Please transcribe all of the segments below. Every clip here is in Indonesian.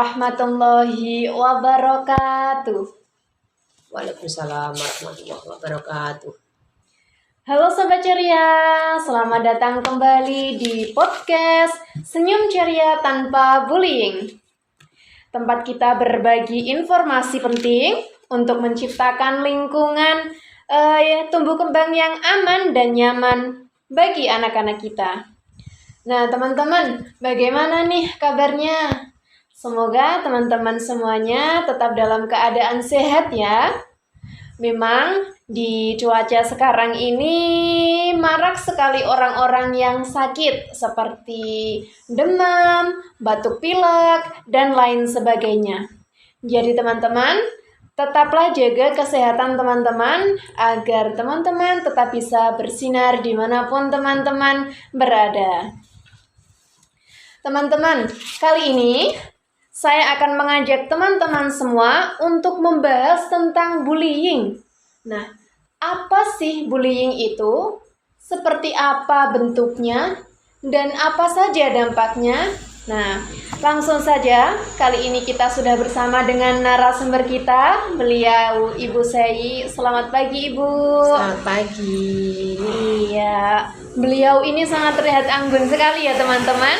warahmatullahi wabarakatuh. Waalaikumsalam warahmatullahi wabarakatuh. Halo Sobat Ceria, selamat datang kembali di podcast Senyum Ceria Tanpa Bullying. Tempat kita berbagi informasi penting untuk menciptakan lingkungan tumbuh kembang yang aman dan nyaman bagi anak-anak kita. Nah teman-teman, bagaimana nih kabarnya? Semoga teman-teman semuanya tetap dalam keadaan sehat ya. Memang di cuaca sekarang ini marak sekali orang-orang yang sakit seperti demam, batuk pilek, dan lain sebagainya. Jadi teman-teman, tetaplah jaga kesehatan teman-teman agar teman-teman tetap bisa bersinar dimanapun teman-teman berada. Teman-teman, kali ini saya akan mengajak teman-teman semua untuk membahas tentang bullying. Nah, apa sih bullying itu? Seperti apa bentuknya? Dan apa saja dampaknya? Nah, langsung saja kali ini kita sudah bersama dengan narasumber kita, beliau Ibu Sei. Selamat pagi Ibu. Selamat pagi. Iya, beliau ini sangat terlihat anggun sekali ya teman-teman.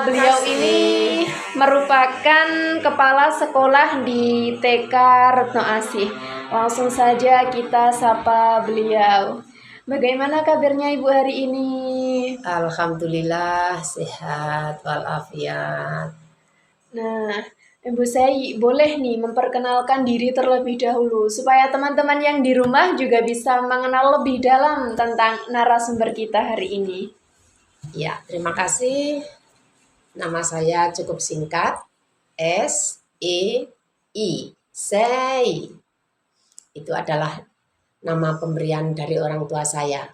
Beliau ini merupakan kepala sekolah di TK Retno Asih. Langsung saja kita sapa beliau. Bagaimana kabarnya Ibu hari ini? Alhamdulillah sehat walafiat. Nah, Ibu Sei boleh nih memperkenalkan diri terlebih dahulu supaya teman-teman yang di rumah juga bisa mengenal lebih dalam tentang narasumber kita hari ini. Ya, terima kasih. Nama saya cukup singkat, S.E.I. Sei. Itu adalah nama pemberian dari orang tua saya.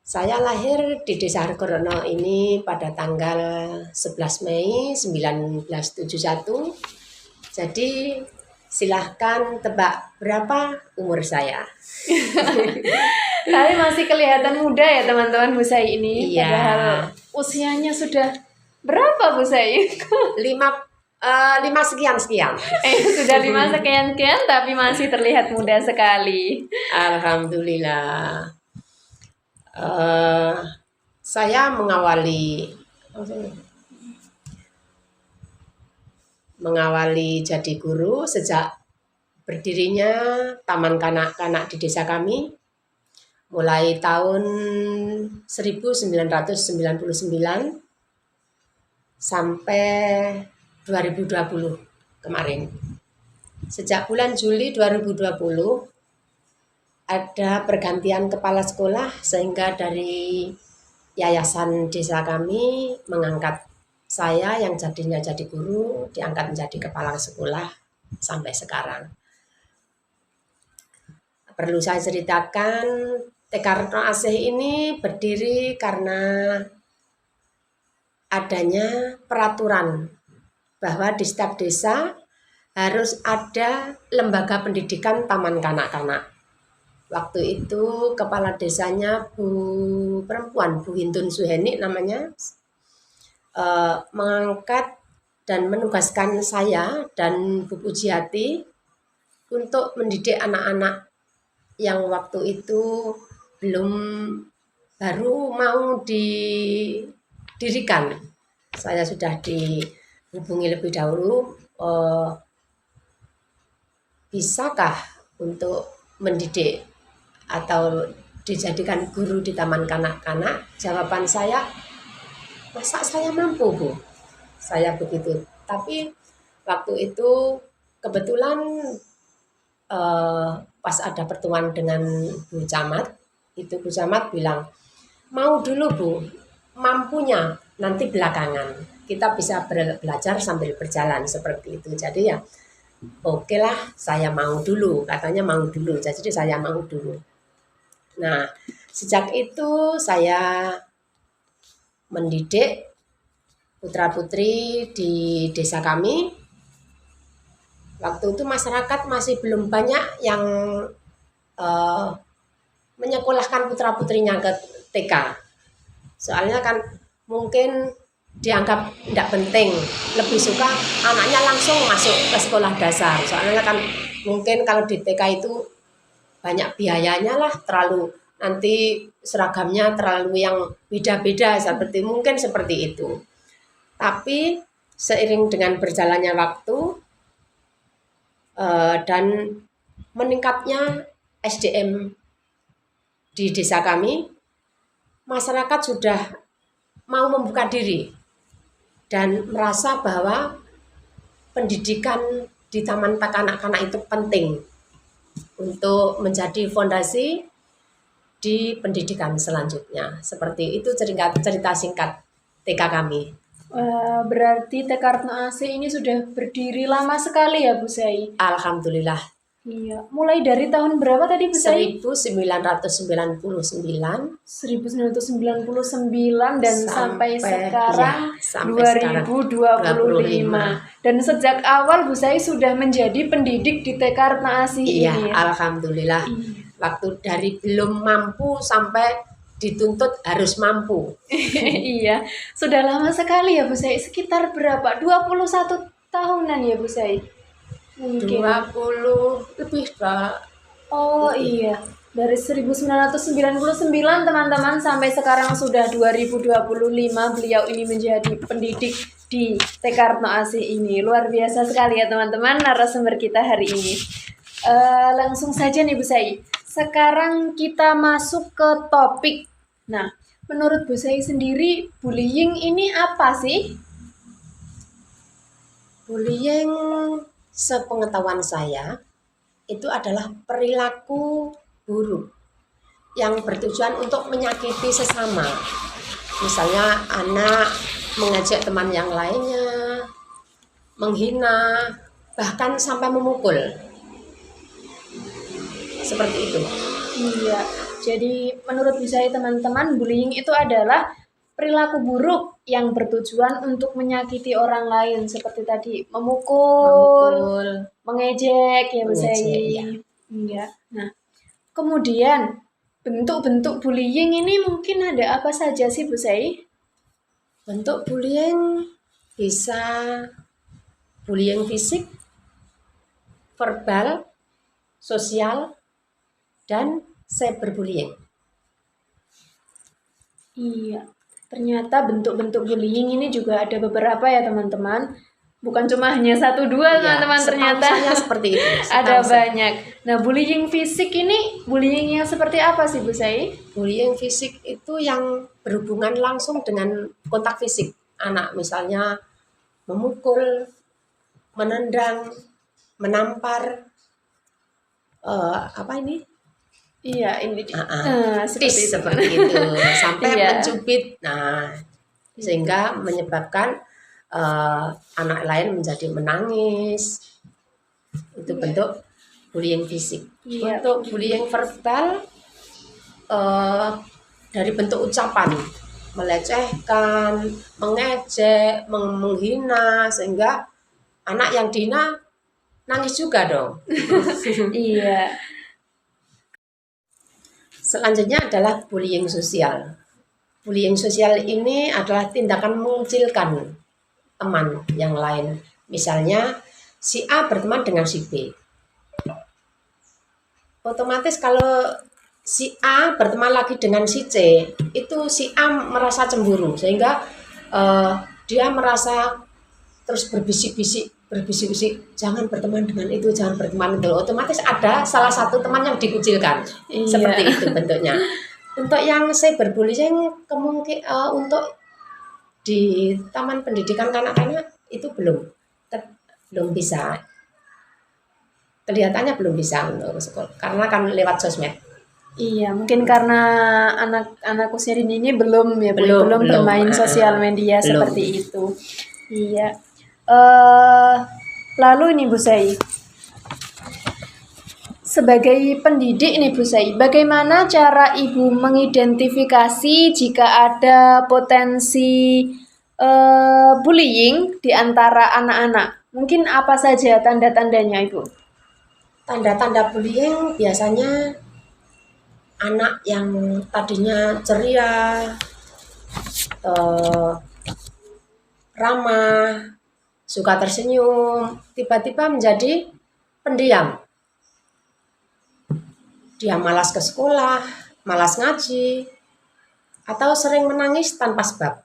Saya lahir di Desa Hargorejo ini pada tanggal 11 Mei 1971. Jadi silahkan tebak berapa umur saya. Tapi masih kelihatan muda ya teman-teman Bu Sei ini. Iya. Padahal usianya sudah berapa Bu Sei? 5 sekian. Sudah 5 sekian tapi masih terlihat muda sekali. Alhamdulillah. Saya mengawali jadi guru sejak berdirinya Taman Kanak-kanak di desa kami mulai tahun 1999 sampai 2020 kemarin. Sejak bulan Juli 2020 ada pergantian kepala sekolah sehingga dari yayasan desa kami mengangkat saya yang jadinya jadi guru diangkat menjadi kepala sekolah sampai sekarang. Perlu saya ceritakan TK Retno Asih ini berdiri karena adanya peraturan bahwa di setiap desa harus ada lembaga pendidikan taman kanak-kanak. Waktu itu kepala desanya Bu Hintun Suheni namanya, mengangkat dan menugaskan saya dan Bu Pujiati untuk mendidik anak-anak yang waktu itu baru mau didirikan. Saya sudah dihubungi lebih dahulu, bisakah untuk mendidik atau dijadikan guru di taman kanak-kanak? Jawaban saya, masa saya mampu Bu? Saya begitu. Tapi waktu itu kebetulan pas ada pertemuan dengan Bu Camat, itu Bu Camat bilang, mau dulu Bu, mampunya nanti belakangan. Kita bisa belajar sambil berjalan seperti itu. Jadi ya oke lah, saya mau dulu. Katanya mau dulu, jadi saya mau dulu. Nah, sejak itu saya mendidik putra-putri di desa kami. Waktu itu masyarakat masih belum banyak yang menyekolahkan putra-putrinya ke TK. Soalnya kan mungkin dianggap tidak penting, lebih suka anaknya langsung masuk ke sekolah dasar. Soalnya kan mungkin kalau di TK itu banyak biayanya lah, terlalu nanti seragamnya terlalu yang beda-beda mungkin seperti itu. Tapi seiring dengan berjalannya waktu dan meningkatnya SDM di desa kami, masyarakat sudah mau membuka diri dan merasa bahwa pendidikan di taman kanak-kanak itu penting untuk menjadi fondasi di pendidikan selanjutnya. Seperti itu cerita singkat TK kami. Berarti TK Retno AC ini sudah berdiri lama sekali ya Bu Sai? Alhamdulillah. Iya. Mulai dari tahun berapa tadi Bu Sai? 1999. 1999 dan sampai sekarang ya, sampai 2025. Dan sejak awal Bu Sai sudah menjadi pendidik di TK Retno AC Iya, ini. alhamdulillah. Waktu dari belum mampu sampai dituntut harus mampu. Iya, sudah lama sekali ya Bu Sai. Sekitar berapa? 21 tahunan ya Bu Sai? Mungkin. 20 lebih, Pak. Oh iya, dari 1999 teman-teman sampai sekarang sudah 2025 beliau ini menjadi pendidik di TK Retno AC ini. Luar biasa sekali ya teman-teman narasumber kita hari ini. Langsung saja nih Bu Sai. Sekarang kita masuk ke topik. Nah, menurut Bu Sai sendiri bullying ini apa sih? Bullying sepengetahuan saya itu adalah perilaku buruk yang bertujuan untuk menyakiti sesama. Misalnya anak mengajak teman yang lainnya, menghina, bahkan sampai memukul. Seperti itu. Iya, jadi menurut saya teman-teman, bullying itu adalah perilaku buruk yang bertujuan untuk menyakiti orang lain seperti tadi memukul, mengejek ya Bu Sai. Iya. Iya. Nah, kemudian bentuk-bentuk bullying ini mungkin ada apa saja sih Bu Sai? Bentuk bullying bisa bullying fisik, verbal, sosial, dan cyberbullying. Iya, ternyata bentuk-bentuk bullying ini juga ada beberapa ya teman-teman. Bukan cuma hanya 1-2 teman-teman, ternyata seperti itu. ada banyak. Nah, bullying fisik ini bullying yang seperti apa sih Bu Sai? Bullying fisik itu yang berhubungan langsung dengan kontak fisik anak, misalnya memukul, menendang, menampar, Iya, ini seperti itu sampai Iya. mencubit. Nah, sehingga menyebabkan anak lain menjadi menangis. Itu bentuk bullying fisik. Iya. Untuk bullying verbal dari bentuk ucapan, melecehkan, mengejek, menghina, sehingga anak yang dihina nangis juga dong. Iya. Selanjutnya adalah bullying sosial. Bullying sosial ini adalah tindakan mengucilkan teman yang lain. Misalnya si A berteman dengan si B. Otomatis kalau si A berteman lagi dengan si C, itu si A merasa cemburu sehingga dia merasa terus berbisik-bisik, jangan berteman dengan itu, jangan berteman itu. Otomatis ada salah satu teman yang dikucilkan. Iya. Seperti itu bentuknya. Untuk yang cyberbullying kemungkinan untuk di taman pendidikan kanak-kanak itu belum bisa. Kelihatannya belum bisa untuk sekolah karena kan lewat sosmed. Iya, mungkin karena anak usia dini ini belum bermain sosial media seperti itu. Iya. Lalu nih Bu Sai, sebagai pendidik nih Bu Sai, bagaimana cara Ibu mengidentifikasi jika ada potensi bullying di antara anak-anak? Mungkin apa saja tanda-tandanya Ibu? Tanda-tanda bullying biasanya anak yang tadinya ceria, ramah, suka tersenyum, tiba-tiba menjadi pendiam. Dia malas ke sekolah, malas ngaji, atau sering menangis tanpa sebab.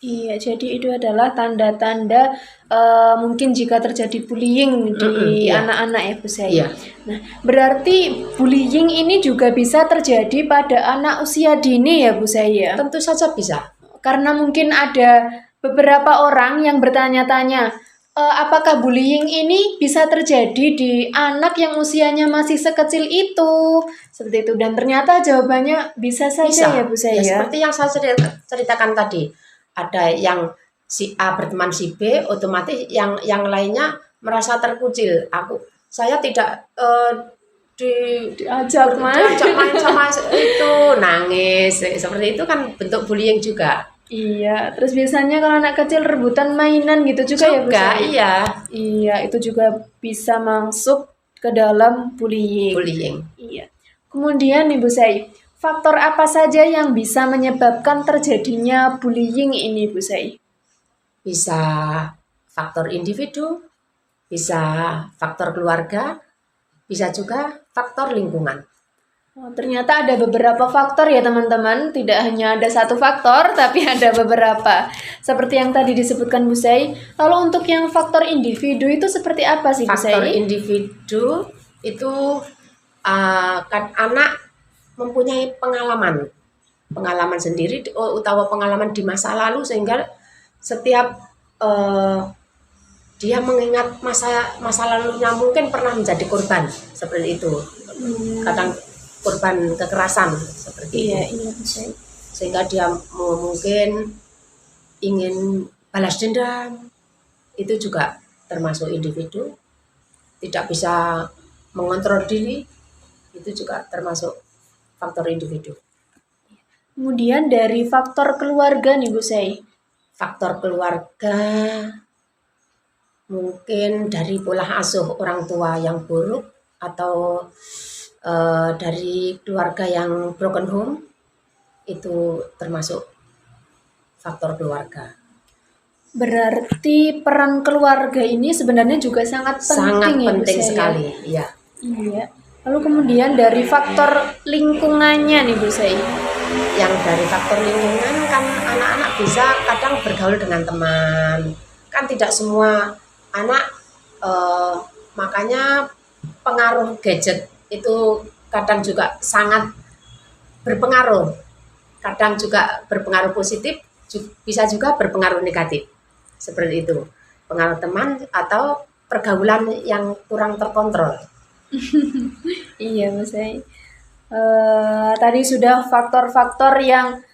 Iya, jadi itu adalah tanda-tanda mungkin jika terjadi bullying di Iya, anak-anak ya Bu Sai. iya, Nah, berarti bullying ini juga bisa terjadi pada anak usia dini ya Bu Sai ya? tentu saja bisa. Karena mungkin ada beberapa orang yang bertanya-tanya, apakah bullying ini bisa terjadi di anak yang usianya masih sekecil itu? Seperti itu. Dan ternyata jawabannya bisa saja Bisa. ya Bu Sai Ya, ya? seperti yang saya ceritakan tadi. Ada yang si A berteman si B, otomatis yang lainnya merasa terkucil. Saya tidak Diajak diajak main sama itu, nangis. Seperti itu kan bentuk bullying juga. Iya, terus biasanya kalau anak kecil rebutan mainan gitu juga ya Bu Juga, Sai? iya, Iya, itu juga bisa masuk ke dalam bullying. bullying. Iya. Kemudian nih Bu Sai, faktor apa saja yang bisa menyebabkan terjadinya bullying ini Bu Sai? Bisa faktor individu, bisa faktor keluarga, bisa juga faktor lingkungan. Oh, ternyata ada beberapa faktor ya teman-teman, tidak hanya ada satu faktor, tapi ada beberapa. Seperti yang tadi disebutkan Bu Sai. Lalu untuk yang faktor individu itu seperti apa sih Bu Faktor Sai? individu itu kan anak mempunyai pengalaman sendiri, utawa pengalaman di masa lalu, sehingga setiap dia mengingat masa lalunya, mungkin pernah menjadi korban seperti itu, kadang korban kekerasan seperti Iya, itu, iya Bu Sai. sehingga dia mungkin ingin balas dendam. Itu juga termasuk individu, tidak bisa mengontrol diri, itu juga termasuk faktor individu. Kemudian dari faktor keluarga nih Bu Sai. Faktor keluarga mungkin dari pola asuh orang tua yang buruk, atau dari keluarga yang broken home, itu termasuk faktor keluarga. Berarti peran keluarga ini sebenarnya juga sangat Sangat penting ya Bu penting Sai ya? sekali, ya. Iya. Lalu kemudian dari faktor lingkungannya nih Bu Sai. Yang dari faktor lingkungan kan anak-anak bisa kadang bergaul dengan teman. Kan tidak semua anak, makanya pengaruh gadget itu kadang juga sangat berpengaruh. Kadang juga berpengaruh positif, bisa juga berpengaruh negatif. Seperti itu. Pengaruh teman atau pergaulan yang kurang terkontrol. Iya Bu Sai. Tadi sudah faktor-faktor yang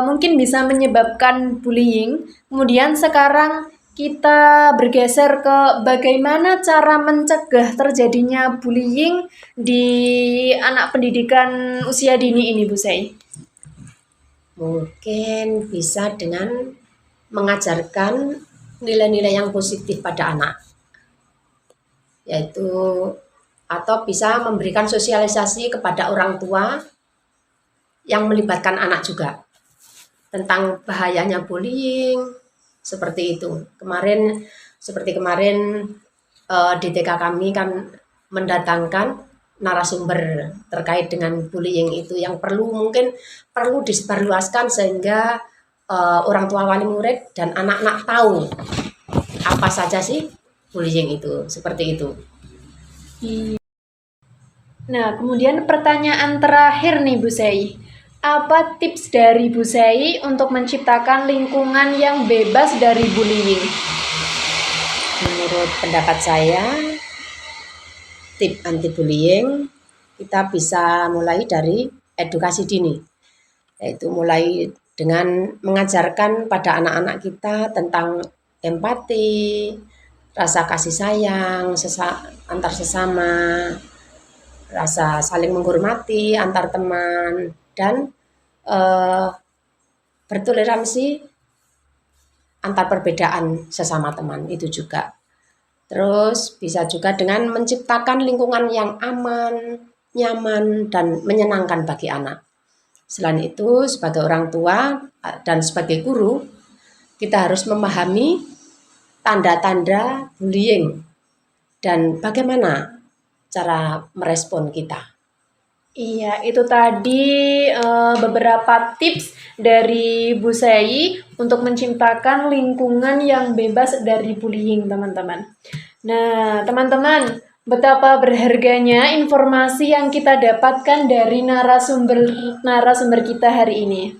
mungkin bisa menyebabkan bullying. Kemudian sekarang kita bergeser ke bagaimana cara mencegah terjadinya bullying di anak pendidikan usia dini ini Bu Sai. Mungkin bisa dengan mengajarkan nilai-nilai yang positif pada anak, yaitu atau bisa memberikan sosialisasi kepada orang tua yang melibatkan anak juga tentang bahayanya bullying, seperti itu. Seperti kemarin di TK kami kan mendatangkan narasumber terkait dengan bullying itu, yang mungkin perlu disebarluaskan, sehingga orang tua, wali murid, dan anak-anak tahu apa saja sih bullying itu, seperti itu. Nah, kemudian pertanyaan terakhir nih Bu Sai. Apa tips dari Bu Sai untuk menciptakan lingkungan yang bebas dari bullying? Menurut pendapat saya, tip anti bullying kita bisa mulai dari edukasi dini, yaitu mulai dengan mengajarkan pada anak-anak kita tentang empati, rasa kasih sayang antar sesama, rasa saling menghormati antar teman, dan bertoleransi antar perbedaan sesama teman itu juga. Terus bisa juga dengan menciptakan lingkungan yang aman, nyaman, dan menyenangkan bagi anak. Selain itu, sebagai orang tua dan sebagai guru, kita harus memahami tanda-tanda bullying dan bagaimana cara merespon kita. Iya, itu tadi beberapa tips dari Bu Sei untuk menciptakan lingkungan yang bebas dari bullying, teman-teman. Nah, teman-teman, betapa berharganya informasi yang kita dapatkan dari narasumber kita hari ini,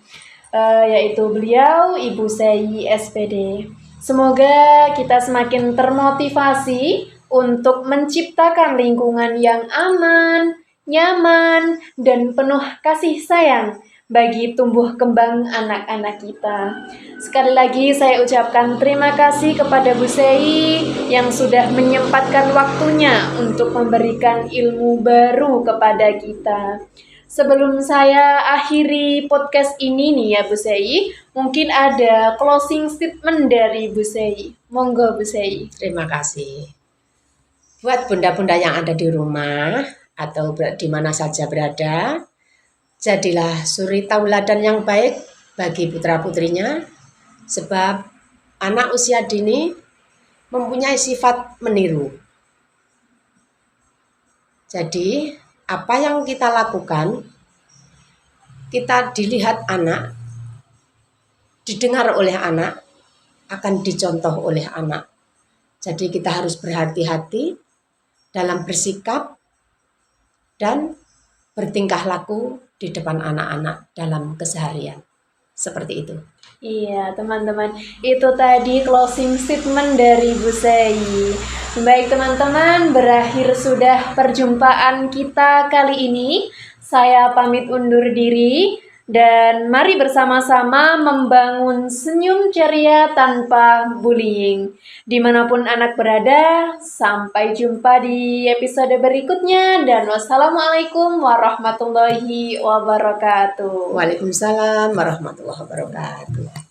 yaitu beliau Ibu Sei SPD. Semoga kita semakin termotivasi untuk menciptakan lingkungan yang aman, nyaman, dan penuh kasih sayang bagi tumbuh kembang anak-anak kita. Sekali lagi saya ucapkan terima kasih kepada Bu Sei yang sudah menyempatkan waktunya untuk memberikan ilmu baru kepada kita. Sebelum saya akhiri podcast ini nih ya Bu Sei, mungkin ada closing statement dari Bu Sei. Monggo Bu Sei. Terima kasih. Buat bunda-bunda yang ada di rumah atau di mana saja berada, jadilah suri tauladan yang baik bagi putra-putrinya, sebab anak usia dini mempunyai sifat meniru. Jadi, apa yang kita lakukan, kita dilihat anak, didengar oleh anak, akan dicontoh oleh anak. Jadi kita harus berhati-hati dalam bersikap dan bertingkah laku di depan anak-anak dalam keseharian. Seperti itu. Iya, teman-teman. Itu tadi closing statement dari Bu Sei. Baik, teman-teman, berakhir sudah perjumpaan kita kali ini. Saya pamit undur diri dan mari bersama-sama membangun senyum ceria tanpa bullying. Dimanapun anak berada, sampai jumpa di episode berikutnya dan wassalamualaikum warahmatullahi wabarakatuh. Waalaikumsalam warahmatullahi wabarakatuh.